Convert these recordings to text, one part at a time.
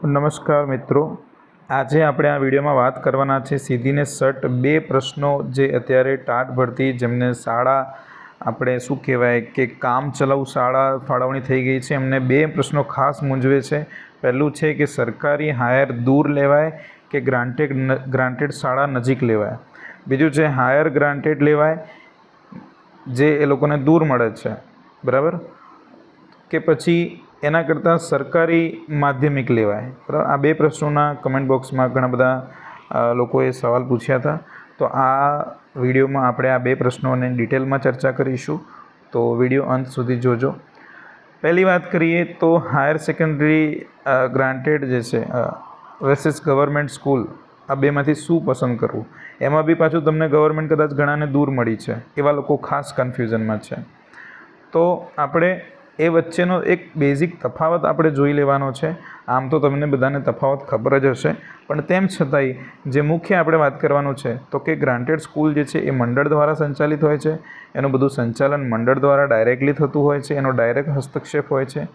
નમસ્કાર મિત્રો, આજે આપણે આ વિડીયોમાં વાત કરવાના છે સીધીને સટ બે પ્રશ્નો જે અત્યારે ટાટ ભરતી જેમને શાળા આપણે શું કહેવાય કે કામ ચલાઉ શાળા ફાળવણી થઈ ગઈ છે એમને બે પ્રશ્નો ખાસ મૂંઝવે છે. પહેલું છે કે સરકારી હાયર દૂર લેવાય કે ગ્રાન્ટેડ શાળા નજીક લેવાય. બીજું છે હાયર ગ્રાન્ટેડ લેવાય જે એ લોકોને દૂર મળે છે, બરાબર, કે પછી એના કરતાં સરકારી માધ્યમિક લેવાય. બરાબર, આ બે પ્રશ્નોના કમેન્ટ બોક્સમાં ઘણા બધા લોકોએ સવાલ પૂછ્યા હતા. તો આ વિડીયોમાં આપણે આ બે પ્રશ્નોને ડિટેલમાં ચર્ચા કરીશું, તો વિડીયો અંત સુધી જોજો. પહેલી વાત કરીએ તો હાયર સેકન્ડરી ગ્રાન્ટેડ જે છે વર્સિસ ગવર્મેન્ટ સ્કૂલ, આ બેમાંથી શું પસંદ કરવું. એમાં બી પાછું તમને ગવર્મેન્ટ કદાચ ઘણાને દૂર મળી છે, એવા લોકો ખાસ કન્ફ્યુઝનમાં છે. તો આપણે એ વચ્ચેનો એક બેઝિક તફાવત આપણે જોઈ લેવાનો છે. આમ તો તમને બધાને તફાવત ખબર જ હશે, પણ તેમ છતાંય જે મુખ્ય આપણે વાત કરવાનું છે તો કે ગ્રાન્ટેડ સ્કૂલ જે છે એ મંડળ દ્વારા સંચાલિત હોય છે. એનું બધું સંચાલન મંડળ દ્વારા ડાયરેક્ટલી થતું હોય છે, એનો ડાયરેક્ટ હસ્તક્ષેપ હોય છે.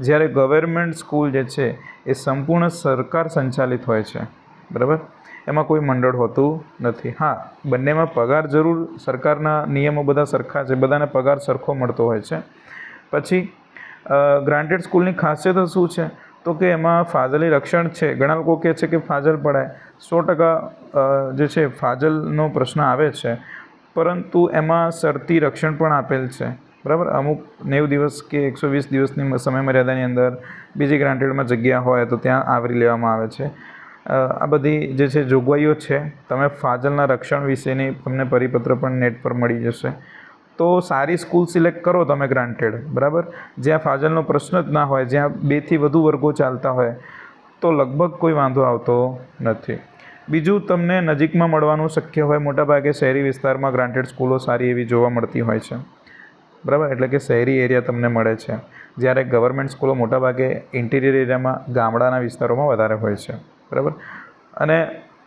જ્યારે ગવર્મેન્ટ સ્કૂલ જે છે એ સંપૂર્ણ સરકાર સંચાલિત હોય છે, બરાબર, એમાં કોઈ મંડળ હોતું નથી. હા, બંનેમાં પગાર જરૂર સરકારના નિયમો બધા સરખા છે, બધાને પગાર સરખો મળતો હોય છે. પછી ગ્રાન્ટેડ સ્કૂલની ખાસિયત શું છે તો કે એમાં ફાજલી રક્ષણ છે. ઘણા લોકો કહે છે કે ફાજલ પડાય, 100% જે છે ફાજલનો પ્રશ્ન આવે છે, પરંતુ એમાં શરતી રક્ષણ પણ આપેલ છે, બરાબર. અમુક 90 દિવસ કે 120 દિવસની સમયમર્યાદાની અંદર બીજી ગ્રાન્ટેડમાં જગ્યા હોય તો ત્યાં આવરી લેવામાં આવે છે. આ બધી જે છે જોગવાઈઓ છે. તમે ફાજલના રક્ષણ વિશેની તમને પરિપત્ર પણ નેટ પર મળી જશે. તો સારી સ્કૂલ સિલેક્ટ કરો તમે ગ્રાન્ટેડ, બરાબર, જ્યાં ફાજલનો પ્રશ્ન જ ના હોય, જ્યાં 2થી વધુ વર્ગો ચાલતા હોય, તો લગભગ કોઈ વાંધો આવતો નથી. બીજું, તમને નજીકમાં મળવાનું શક્ય હોય. મોટાભાગે શહેરી વિસ્તારમાં ગ્રાન્ટેડ સ્કૂલો સારી એવી જોવા મળતી હોય છે, બરાબર, એટલે કે શહેરી એરિયા તમને મળે છે. જ્યારે ગવર્મેન્ટ સ્કૂલો મોટાભાગે ઇન્ટિરિયર એરિયામાં ગામડાના વિસ્તારોમાં વધારે હોય છે, બરાબર. અને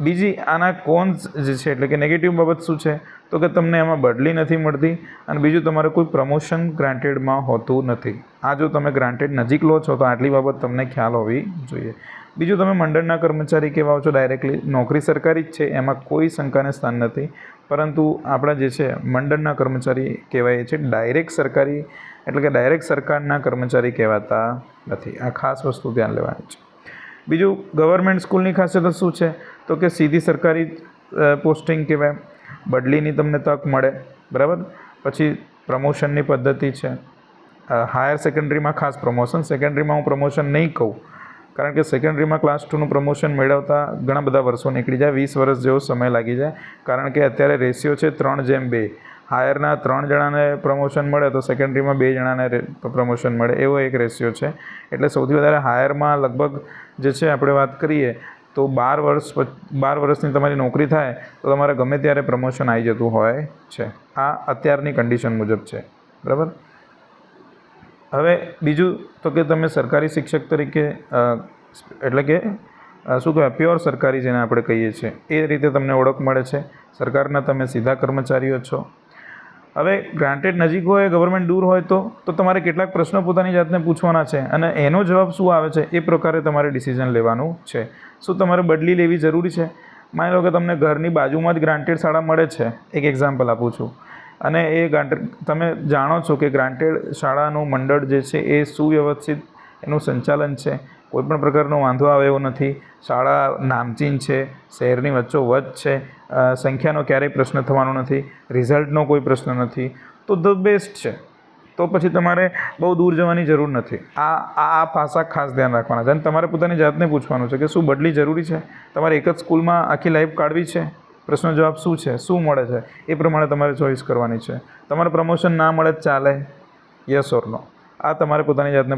બીજી આના કોન્સ જે છે એટલે કે નેગેટિવ બાબત શું છે તો કે તમને એમાં બદલી નથી મળતી, અને બીજું તમારે કોઈ પ્રમોશન ગ્રાન્ટેડમાં હોતું નથી. આ જો તમે ગ્રાન્ટેડ નજીક લો છો તો આટલી બાબત તમને ખ્યાલ હોવી જોઈએ. બીજું, તમે મંડળના કર્મચારી કહેવાઓ છો ડાયરેક્ટલી, નોકરી સરકારી જ છે, એમાં કોઈ શંકાને સ્થાન નથી, પરંતુ આપણા જે છે મંડળના કર્મચારી કહેવાય છે, ડાયરેક્ટ સરકારી એટલે કે ડાયરેક્ટ સરકારના કર્મચારી કહેવાતા નથી. આ ખાસ વસ્તુ ધ્યાન લેવાની છે. બીજું, ગવર્મેન્ટ સ્કૂલની ખાસિયત શું છે તો કે સીધી સરકારી પોસ્ટિંગ કહેવાય, બદલીની તમને તક મળે, બરાબર. પછી પ્રમોશનની પદ્ધતિ છે. હાયર સેકન્ડરીમાં ખાસ પ્રમોશન, સેકન્ડરીમાં હું પ્રમોશન નહીં કહું, કારણ કે સેકન્ડરીમાં ક્લાસ 2નું પ્રમોશન મેળવતા ઘણા બધા વર્ષો નીકળી જાય, 20 વર્ષ જેવો સમય લાગી જાય, કારણ કે અત્યારે રેશિયો છે 3:2. હાયરના 3 જણાને પ્રમોશન મળે તો સેકન્ડરીમાં 2 જણાને પ્રમોશન મળે, એવો એક રેશિયો છે. એટલે સૌથી વધારે હાયરમાં લગભગ જે છે આપણે વાત કરીએ તો 12 વર્ષની તમારી નોકરી થાય તો તમારે ગમે ત્યારે પ્રમોશન આવી જતું હોય છે. આ અત્યારની કન્ડિશન મુજબ છે, બરાબર. હવે બીજું તો કે તમે સરકારી શિક્ષક તરીકે એટલે કે શું કહેવાય પ્યોર સરકારી જેને આપણે કહીએ છીએ એ રીતે તમને ઓળખ મળે છે. સરકારના તમે સીધા કર્મચારીઓ છો. હવે ગ્રાન્ટેડ નજીક હોય, ગવર્મેન્ટ દૂર હોય તો તમારે કેટલાક પ્રશ્નો પોતાની જાતને પૂછવાના છે, અને એનો જવાબ શું આવે છે એ પ્રકારે તમારે ડિસિઝન લેવાનું છે. શું તમારે બદલી લેવી જરૂરી છે? માની લો કે તમને ઘરની બાજુમાં જ ગ્રાન્ટેડ શાળા મળે છે, એક એક્ઝામ્પલ આપું છું, અને એ તમે જાણો છો કે ગ્રાન્ટેડ શાળાનું મંડળ જે છે એ સુવ્યવસ્થિત એનું સંચાલન છે, કોઈપણ પ્રકારનો વાંધો આવે એવો નથી, શાળા નામચીન છે, શહેરની વચ્ચોવચ્ચ છે, સંખ્યાનો ક્યારેય પ્રશ્ન થવાનો નથી, રિઝલ્ટનો કોઈ પ્રશ્ન નથી, તો ધ બેસ્ટ છે. તો પછી તમારે બહુ દૂર જવાની જરૂર નથી. આ પાસા ખાસ ધ્યાન રાખવાના છે. અને તમારે પોતાની જાતને પૂછવાનું છે કે શું બદલી જરૂરી છે? તમારે એક જ સ્કૂલમાં આખી લાઈફ કાઢવી છે? પ્રશ્ન જવાબ શું છે, શું મળે છે, એ પ્રમાણે તમારે ચોઈસ કરવાની છે. તમારે પ્રમોશન ના મળે જ ચાલે, યસ ઓર નો? આ તમારે પોતાની જાતને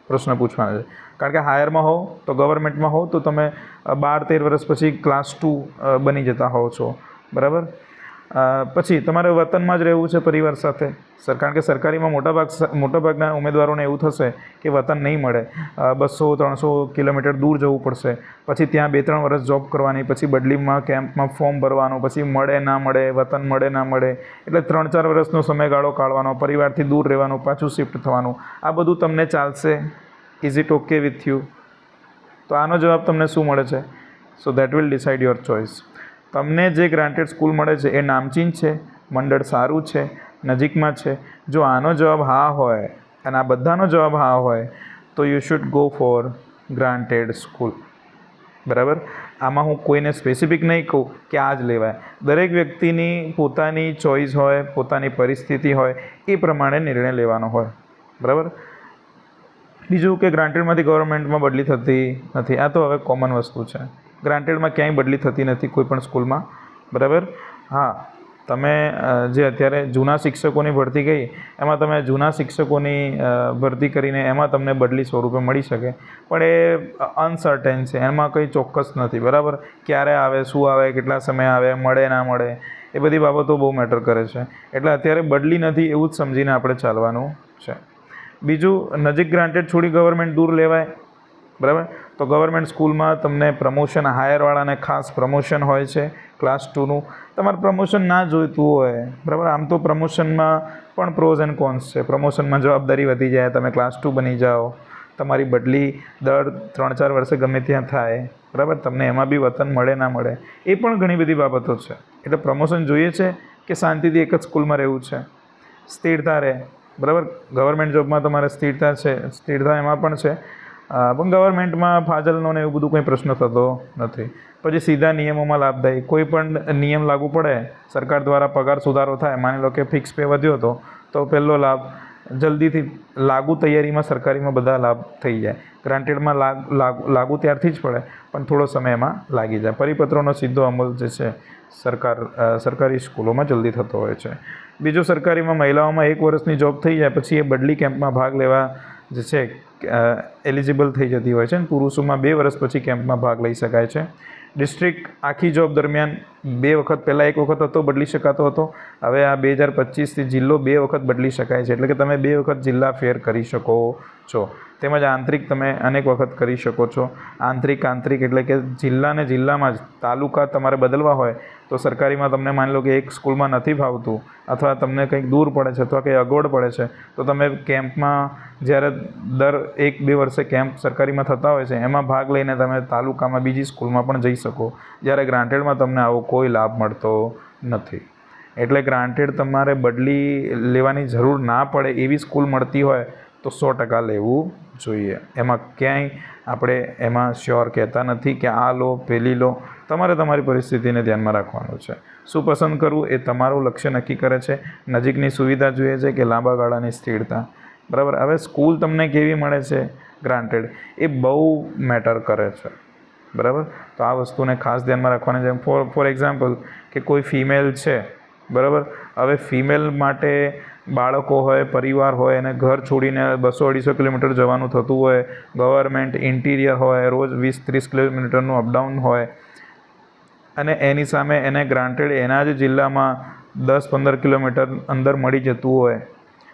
પ્રશ્ન પૂછવાના છે. કારણ કે હાયરમાં હો તો ગવર્મેન્ટમાં હો તો તમે 12-13 વર્ષ પછી ક્લાસ 2 બની જતા હોવ છો, બરાબર. પછી તમારે વતનમાં જ રહેવું છે પરિવાર સાથે, કારણ કે સરકારીમાં મોટાભાગના ઉમેદવારોને એવું થશે કે વતન નહીં મળે, 200-300 કિલોમીટર દૂર જવું પડશે, પછી ત્યાં 2-3 વર્ષ જોબ કરવાની, પછી બદલીમાં કેમ્પમાં ફોર્મ ભરવાનું, પછી મળે ના મળે, વતન મળે ના મળે, એટલે 3-4 વર્ષનો સમયગાળો કાઢવાનો, પરિવારથી દૂર રહેવાનું, પાછું શિફ્ટ થવાનું. આ બધું તમને ચાલશે? Is it okay with you? તો આનો જવાબ તમને શું મળે છે? So that will decide your choice. તમને જે ગ્રાન્ટેડ સ્કૂલ મળે છે એ નામચીન છે, મંડળ સારું છે, નજીકમાં છે. જો આનો જવાબ હા હોય અને આ બધાનો જવાબ હા હોય તો you should go for granted school. બરાબર. આમાં હું કોઈને સ્પેસિફિક નહીં કહું કે આ જ લેવાય. દરેક વ્યક્તિની પોતાની ચોઈસ હોય, પોતાની પરિસ્થિતિ હોય, એ પ્રમાણે નિર્ણય લેવાનો હોય. બરાબર. બીજું કે ગ્રાન્ટેડમાંથી ગવર્મેન્ટમાં બદલી થતી નથી. આ તો હવે કોમન વસ્તુ છે. ગ્રાન્ટેડમાં ક્યાંય બદલી થતી નથી કોઈ પણ સ્કૂલમાં. બરાબર. હા, તમે જે અત્યારે જૂના શિક્ષકોની ભરતી ગઈ એમાં તમે જૂના શિક્ષકોની ભરતી કરીને એમાં તમને બદલી સ્વરૂપે મળી શકે, પણ એ અનસર્ટેન છે, એમાં કંઈ ચોક્કસ નથી. બરાબર. ક્યારે આવે, શું આવે, કેટલા સમય આવે, મળે ના મળે, એ બધી બાબતો બહુ મેટર કરે છે. એટલે અત્યારે બદલી નથી એવું જ સમજીને આપણે ચાલવાનું છે. બીજું, નજીક ગ્રાન્ટેડ છોડી ગવર્મેન્ટ દૂર લેવાય. બરાબર. તો ગવર્મેન્ટ સ્કૂલમાં તમને પ્રમોશન, હાયરવાળાને ખાસ પ્રમોશન હોય છે ક્લાસ 2નું. તમારે પ્રમોશન ના જોઈતું હોય. બરાબર. આમ તો પ્રમોશનમાં પણ પ્રોઝ એન્ડ કોન્સ છે. પ્રમોશનમાં જવાબદારી વધી જાય, તમે ક્લાસ 2 બની જાઓ, તમારી બદલી દર 3-4 વર્ષે ગમે ત્યાં થાય. બરાબર. તમને એમાં બી વતન મળે ના મળે, એ પણ ઘણી બધી બાબતો છે. એટલે પ્રમોશન જોઈએ છે કે શાંતિથી એક જ સ્કૂલમાં રહેવું છે, સ્થિરતા રહે. બરાબર. ગવર્મેન્ટ જોબમાં તમારે સ્થિરતા છે, સ્થિરતા એમાં પણ છે, પણ ગવર્મેન્ટમાં ફાજલનો ને એવું બધું કંઈ પ્રશ્ન થતો નથી. પછી સીધા નિયમોમાં લાભદાયી. કોઈ પણ નિયમ લાગુ પડે, સરકાર દ્વારા પગાર સુધારો થાય, માની લો કે ફિક્સ પે વધ્યો હતો, તો પહેલો લાભ જલ્દીથી લાગુ તૈયારીમાં સરકારીમાં બધા લાભ થઈ જાય. ગ્રાન્ટેડમાં લાગુ ત્યારથી જ પડે, પણ થોડો સમય એમાં લાગી જાય. પરિપત્રોનો સીધો અમલ જે છે સરકારી સ્કૂલોમાં જલ્દી થતો હોય છે. બીજું, સરકારીમાં મહિલાઓમાં 1 વર્ષની જોબ થઈ જાય પછી એ બદલી કેમ્પમાં ભાગ લેવા જે છે એલિજિબલ થઈ જતી હોય છે, અને પુરુષોમાં 2 વર્ષ પછી કેમ્પમાં ભાગ લઈ શકાય છે. ડિસ્ટ્રિક્ટ આખી જોબ દરમિયાન 2 વખત, પહેલાં 1 વખત હતો, બદલી શકાતો હતો. હવે આ 2025થી જિલ્લો 2 વખત બદલી શકાય છે. એટલે કે તમે 2 વખત જિલ્લા ફેર કરી શકો છો. તેમજ આંતરિક તમે અનેક વખત કરી શકો છો. આંતરિક એટલે કે જિલ્લાને જિલ્લામાં જ, તાલુકા તમારે બદલવા હોય તો સરકારીમાં તમને માની લો કે એક સ્કૂલમાં નથી ફાવતું, અથવા તમને કંઈક દૂર પડે છે, અથવા કંઈ અગવડ પડે છે, તો તમે કેમ્પમાં, જ્યારે દર 1-2 વર્ષે કેમ્પ સરકારીમાં થતા હોય છે, એમાં ભાગ લઈને તમે તાલુકામાં બીજી સ્કૂલમાં પણ જઈ શકો. જ્યારે ગ્રાન્ટેડમાં તમને આવો કોઈ લાભ મળતો નથી. એટલે ગ્રાન્ટેડ તમારે બદલી લેવાની જરૂર ના પડે એવી સ્કૂલ મળતી હોય તો 100% લેવું જોઈએ. એમાં ક્યાંય આપણે એમાં શ્યોર કહેતા નથી કે આ લો, પેલી લો. તમારે તમારી પરિસ્થિતિને ધ્યાનમાં રાખવાનું છે. શું પસંદ કરવું એ તમારું લક્ષ્ય નક્કી કરે છે. નજીકની સુવિધા જોઈએ છે કે લાંબા ગાળાની સ્થિરતા. બરાબર. હવે સ્કૂલ તમને કેવી મળે છે ગ્રાન્ટેડ, એ બહુ મેટર કરે છે. બરાબર. તો આ વસ્તુને ખાસ ધ્યાનમાં રાખવાની છે. ફોર એક્ઝામ્પલ કે કોઈ ફિમેલ છે, બરાબર. હવે ફિમેલ માટે બાળકો હોય, પરિવાર હોય, અને ઘર છોડીને 200-250 કિલોમીટર જવાનું થતું હોય, ગવર્મેન્ટ ઇન્ટિરિયર હોય, રોજ 20-30 કિલોમીટરનું અપડાઉન હોય, અને એની સામે એને ગ્રાન્ટેડ એના જ જિલ્લામાં 10-15 કિલોમીટર અંદર મળી જતું હોય,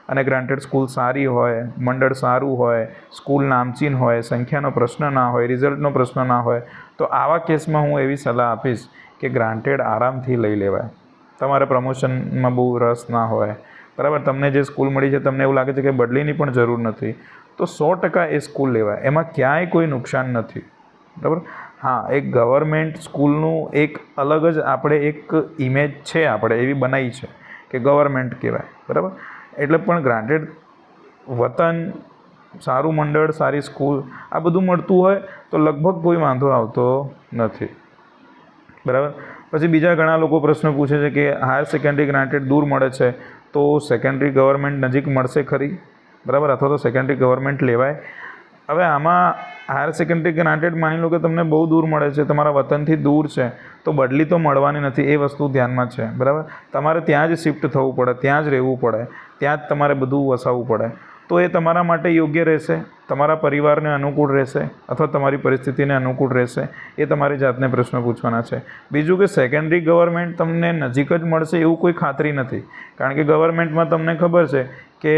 અને ગ્રાન્ટેડ સ્કૂલ સારી હોય, મંડળ સારું હોય, સ્કૂલ નામચીન હોય, સંખ્યાનો પ્રશ્ન ના હોય, રિઝલ્ટનો પ્રશ્ન ના હોય, તો આવા કેસમાં હું એવી સલાહ આપીશ કે ગ્રાન્ટેડ આરામથી લઈ લેવાય. તમારે પ્રમોશનમાં બહુ રસ ના હોય, બરાબર, તમને જે સ્કૂલ મળી છે તમને એવું લાગે છે કે બદલીની પણ જરૂર નથી, તો 100% એ સ્કૂલ લેવાય. એમાં ક્યાંય કોઈ નુકસાન નથી. બરાબર. હા, એક ગવર્મેન્ટ સ્કૂલનું એક અલગ જ આપણે એક ઇમેજ છે, આપણે એવી બનાવી છે કે ગવર્મેન્ટ કહેવાય. બરાબર. એટલે પણ ગ્રાન્ટેડ વતન, સારું મંડળ, સારી સ્કૂલ, આ બધું મળતું હોય તો લગભગ કોઈ વાંધો આવતો નથી. બરાબર. પછી બીજા ઘણા લોકો પ્રશ્ન પૂછે છે કે હાયર સેકન્ડરી ગ્રાન્ટેડ દૂર મળે છે, તો સેકન્ડરી ગવર્મેન્ટ નજીક મળશે ખરી? બરાબર. અથવા તો સેકન્ડરી ગવર્મેન્ટ લેવાય? હવે આમાં હાયર સેકન્ડરી ગ્રાન્ટેડ માની લો કે તમને બહુ દૂર મળે છે, તમારા વતનથી દૂર છે, તો બદલી તો મળવાની નથી, એ વસ્તુ ધ્યાનમાં છે. બરાબર. તમારે ત્યાં જ શિફ્ટ થવું પડે, ત્યાં જ રહેવું પડે, ત્યાં જ તમારે બધું વસાવવું પડે. તો એ તમારા માટે યોગ્ય રહેશે, તમારા પરિવારને અનુકૂળ રહેશે, અથવા તમારી પરિસ્થિતિને અનુકૂળ રહેશે? એ તમારી જાતને પ્રશ્ન પૂછવાના છે. બીજું કે સેકન્ડરી ગવર્મેન્ટ તમને નજીક જ મળશે એવું કોઈ ખાતરી નથી. કારણ કે ગવર્મેન્ટમાં તમને ખબર છે કે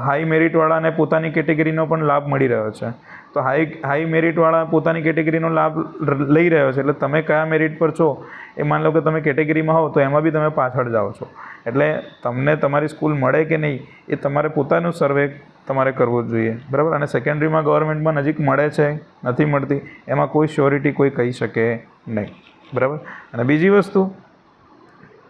હાઈ મેરિટવાળાને પોતાની કેટેગરીનો પણ લાભ મળી રહ્યો છે. તો હાઈ મેરિટવાળા પોતાની કેટેગરીનો લાભ લઈ રહ્યો છે, એટલે તમે કયા મેરિટ પર છો એ માની લો કે તમે કેટેગરીમાં હો તો એમાં બી તમે પાછળ જાઓ છો. એટલે તમને તમારી સ્કૂલ મળે કે નહીં એ તમારે પોતાનું સર્વે તમારે કરવો જ જોઈએ, બરાબર. અને સેકન્ડરીમાં ગવર્મેન્ટમાં નજીક મળે છે નથી મળતી એમાં કોઈ શ્યોરિટી કોઈ કહી શકે નહીં, બરાબર. અને બીજી વસ્તુ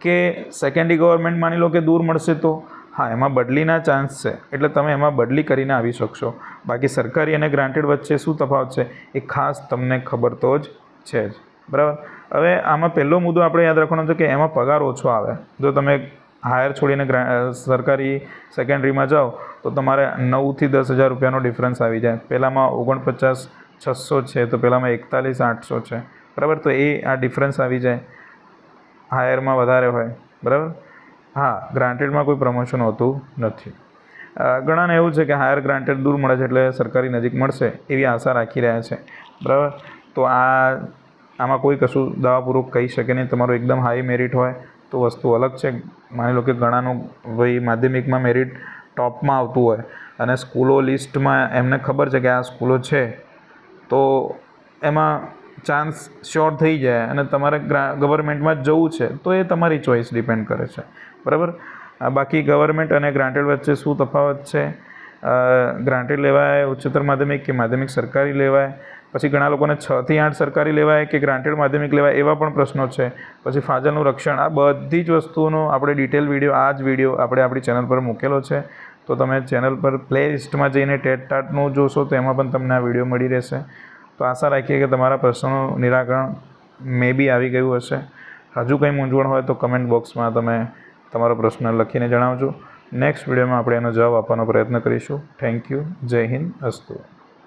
કે સેકન્ડરી ગવર્મેન્ટ માની લો કે દૂર મળશે તો હા એમાં બદલીના ચાન્સ છે, એટલે તમે એમાં બદલી કરીને આવી શકશો. બાકી સરકારી અને ગ્રાન્ટેડ વચ્ચે શું તફાવત છે એ ખાસ તમને ખબર તો જ છે જ, બરાબર. હવે આમાં પહેલો મુદ્દો આપણે યાદ રાખવાનો છે કે એમાં પગાર ઓછો આવે. જો તમે હાયર છોડીને સરકારી સેકન્ડરીમાં જાઓ તો તમારે 9,000 થી 10,000 રૂપિયાનો ડિફરન્સ આવી જાય. પહેલાંમાં 49,600 છે તો પહેલાંમાં 41,800 છે, બરાબર. તો એ આ ડિફરન્સ આવી જાય, હાયરમાં વધારે હોય, બરાબર. હા, ગ્રાન્ટેડમાં કોઈ પ્રમોશન હોતું નથી. ઘણાને એવું છે કે હાયર ગ્રાન્ટેડ દૂર મળે છે એટલે સરકારી નજીક મળશે એવી આશા રાખી રહ્યા છે, બરાબર. તો આમાં કોઈ કશું દાવાપૂર્વક કહી શકે નહીં. તમારું એકદમ હાઈ મેરિટ હોય તો વસ્તુ અલગ છે. માની લો કે ઘણાનું ભાઈ માધ્યમિકમાં મેરિટ ટોપમાં આવતું હોય અને સ્કૂલો લિસ્ટમાં એમને ખબર છે કે આ સ્કૂલો છે તો એમાં ચાન્સ શ્યોર થઈ જાય અને તમારે ગવર્મેન્ટમાં જ જવું છે તો એ તમારી ચોઈસ ડિપેન્ડ કરે છે, બરાબર. બાકી ગવર્મેન્ટ અને ગ્રાન્ટેડ વચ્ચે શું તફાવત છે? ગ્રાન્ટેડ લેવાય ઉચ્ચતર માધ્યમિક કે માધ્યમિક સરકારી લેવાય? પછી ઘણા લોકોને 6 થી 8 સરકારી લેવાય કે ગ્રાન્ટેડ માધ્યમિક લેવાય એવા પણ પ્રશ્નો છે. પછી ફાજલનું રક્ષણ, આ બધી જ વસ્તુઓનો આપણે ડિટેલ વિડીયો આ જ વિડીયો આપણે આપણી ચેનલ પર મૂકેલો છે. તો તમે ચેનલ પર પ્લે લિસ્ટમાં જઈને ટેટ-ટાટનું જોશો તો એમાં પણ તમને આ વિડીયો મળી રહેશે. તો આશા રાખીએ કે તમારા પ્રશ્નોનું નિરાકરણ મે બી આવી ગયું હશે. હજુ કંઈ મૂંઝવણ હોય તો કમેન્ટ બોક્સમાં તમે તમારો પ્રશ્ન લખીને જણાવજો. નેક્સ્ટ વિડીયોમાં આપણે એનો જવાબ આપવાનો પ્રયત્ન કરીશું. Thank you. જય હિન્દ. અસ્તુ.